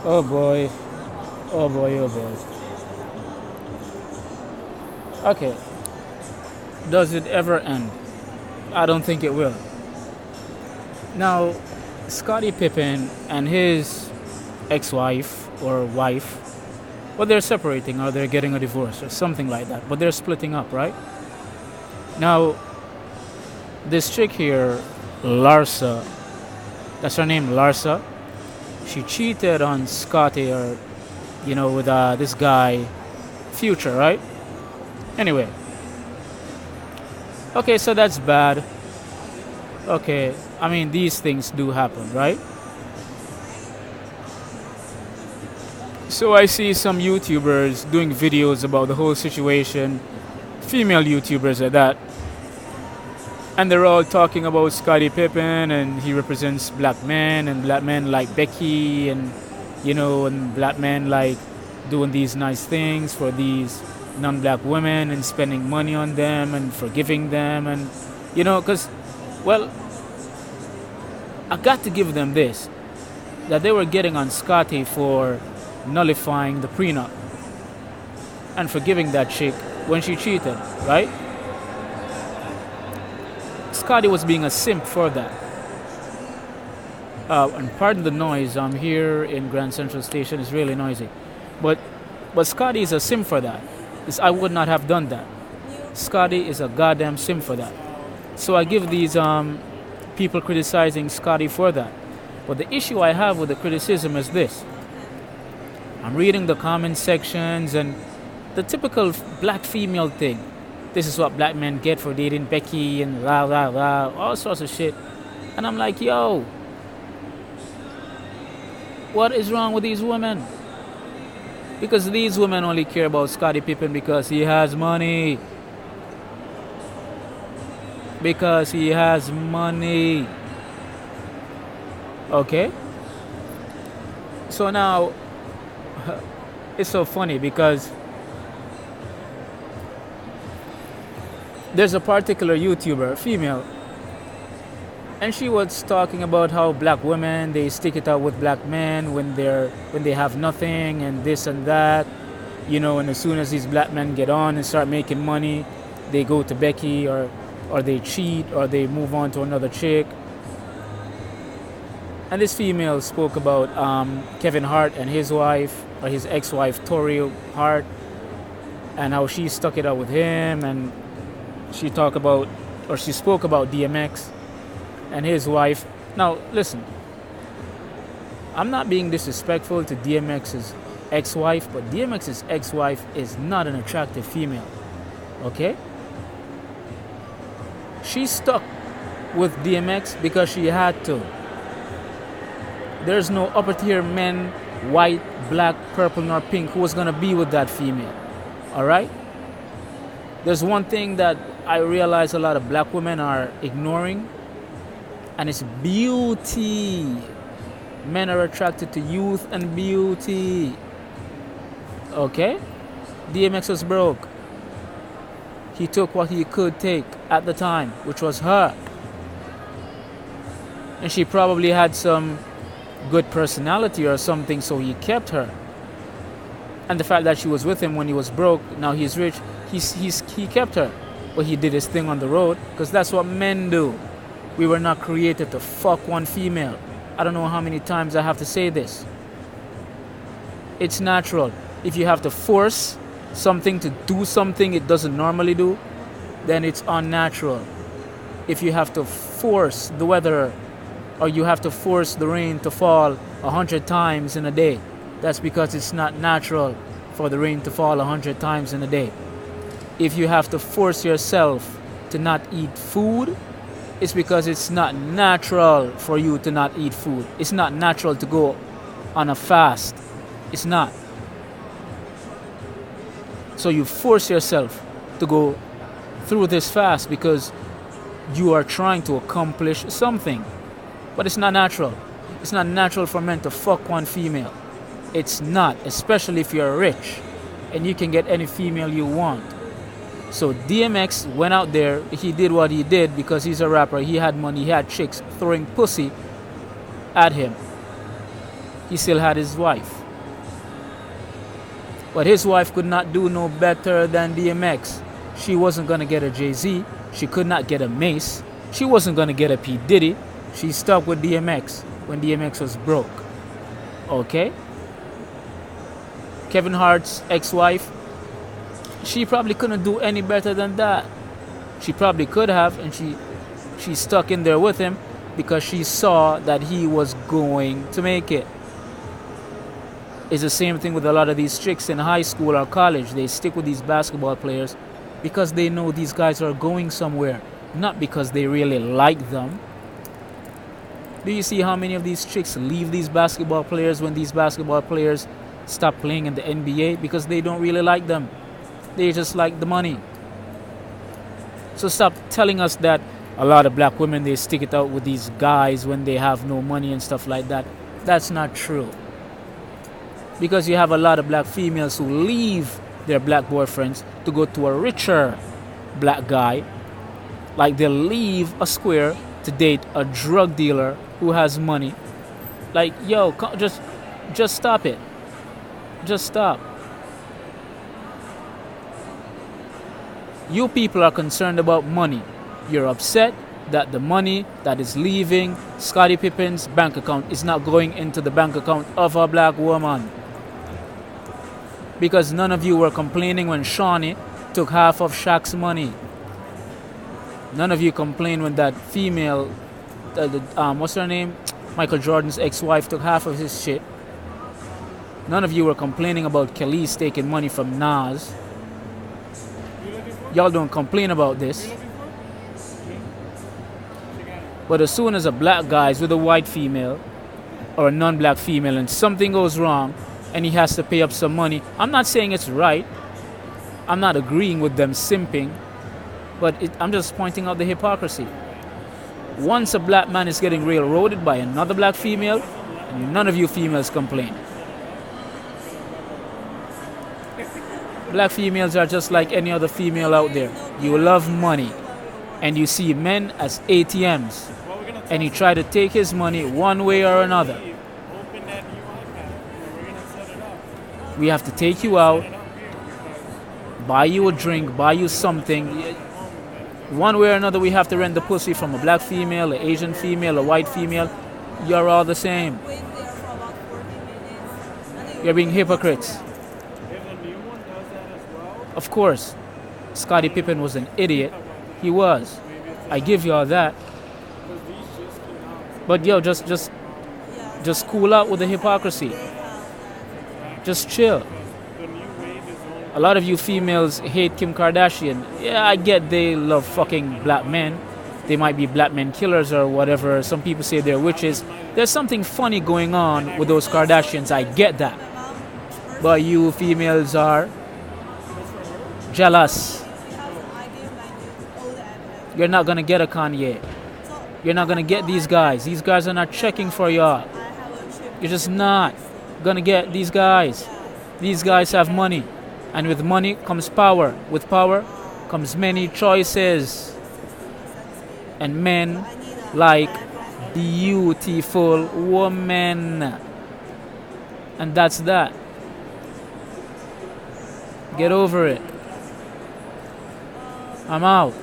Oh boy. Oh boy. Oh boy. Okay. Does it ever end? I don't think it will. Now, Scottie Pippen and his ex-wife or wife, well, they're separating or they're getting a divorce or something like that. But they're splitting up, right? Now, this chick here, Larsa, that's her name, Larsa. She cheated on Scottie or, with this guy, Future, right? Anyway, okay, so that's bad. Okay, I mean, these things do happen, right? So I see some YouTubers doing videos about the whole situation, female YouTubers at that, and they're all talking about Scottie Pippen and he represents black men and black men like Becky and black men like doing these nice things for these non-black women and spending money on them and forgiving them and because well, I got to give them this, that they were getting on Scottie for nullifying the prenup and forgiving that chick when she cheated, right? Scottie was being a simp for that. And pardon the noise, I'm here in Grand Central Station, it's really noisy. But Scottie is a simp for that. I would not have done that. Scottie is a goddamn simp for that. So I give these people criticizing Scottie for that. But the issue I have with the criticism is this. I'm reading the comment sections and the typical black female thing. This is what black men get for dating Becky and blah, blah, blah, all sorts of shit. And I'm like, yo, what is wrong with these women? Because these women only care about Scottie Pippen because he has money. Because he has money. Okay? So now, it's so funny because there's a particular YouTuber, female, and she was talking about how black women, they stick it out with black men when they have nothing and this and that, and as soon as these black men get on and start making money, they go to Becky or they cheat or they move on to another chick. And this female spoke about Kevin Hart and his wife or his ex-wife Tori Hart and how she stuck it out with him, and she spoke about DMX and his wife. Now, listen, I'm not being disrespectful to DMX's ex-wife, but DMX's ex-wife is not an attractive female, okay? She stuck with DMX because she had to. There's no upper tier men, white, black, purple, nor pink, who was going to be with that female, all right? There's one thing that I realize a lot of black women are ignoring, and it's beauty. Men are attracted to youth and beauty. Okay? DMX was broke. He took what he could take at the time, which was her. And she probably had some good personality or something, so he kept her. And the fact that she was with him when he was broke, now he's rich, he kept her. But he did his thing on the road, because that's what men do. We were not created to fuck one female. I don't know how many times I have to say this. It's natural. If you have to force something to do something it doesn't normally do, then it's unnatural. If you have to force the weather or you have to force the rain to fall 100 times in a day, that's because it's not natural for the rain to fall 100 times in a day. If you have to force yourself to not eat food, it's because it's not natural for you to not eat food. It's not natural to go on a fast. It's not. So you force yourself to go through this fast because you are trying to accomplish something. But it's not natural. It's not natural for men to fuck one female. It's not, especially if you're rich and you can get any female you want. So DMX went out there, he did what he did because he's a rapper, he had money, he had chicks throwing pussy at him. he still had his wife. But his wife could not do no better than DMX. She wasn't going to get a Jay-Z. She could not get a Mace. She wasn't going to get a P. Diddy. She stuck with DMX when DMX was broke. Okay? Kevin Hart's ex-wife, she probably couldn't do any better than that. She probably could have, and she stuck in there with him because she saw that he was going to make it. It's the same thing with a lot of these chicks in high school or college. They stick with these basketball players because they know these guys are going somewhere, not because they really like them. Do you see how many of these chicks leave these basketball players when these basketball players stop playing in the NBA? Because they don't really like them. They just like the money. So stop telling us that a lot of black women, they stick it out with these guys when they have no money and stuff like that. That's not true. Because you have a lot of black females who leave their black boyfriends to go to a richer black guy. Like they'll leave a square to date a drug dealer who has money. Like, yo, just stop it. Just stop. You people are concerned about money. You're upset that the money that is leaving Scottie Pippen's bank account is not going into the bank account of a black woman. Because none of you were complaining when Shawnee took half of Shaq's money. None of you complained when that female, what's her name? Michael Jordan's ex-wife took half of his shit. None of you were complaining about Khalees taking money from Nas. Y'all don't complain about this. But as soon as a black guy is with a white female or a non-black female and something goes wrong and he has to pay up some money, I'm not saying it's right. I'm not agreeing with them simping. But I'm just pointing out the hypocrisy. Once a black man is getting railroaded by another black female, none of you females complain. Black females are just like any other female out there. You love money. And you see men as ATMs. And you try to take his money one way or another. We have to take you out, buy you a drink, buy you something. One way or another, we have to rent the pussy from a black female, an Asian female, a white female. You're all the same. You're being hypocrites. Of course, Scottie Pippen was an idiot. He was. I give you all that. But yo, just cool out with the hypocrisy. Just chill. A lot of you females hate Kim Kardashian. Yeah, I get they love fucking black men. They might be black men killers or whatever. Some people say they're witches. There's something funny going on with those Kardashians. I get that. But you females are jealous. You're not gonna get a Kanye. You're not gonna get these guys. These guys are not checking for y'all. You're just not gonna get these guys. These guys have money. And with money comes power. With power comes many choices. And men like beautiful women. And that's that. Get over it. I'm out.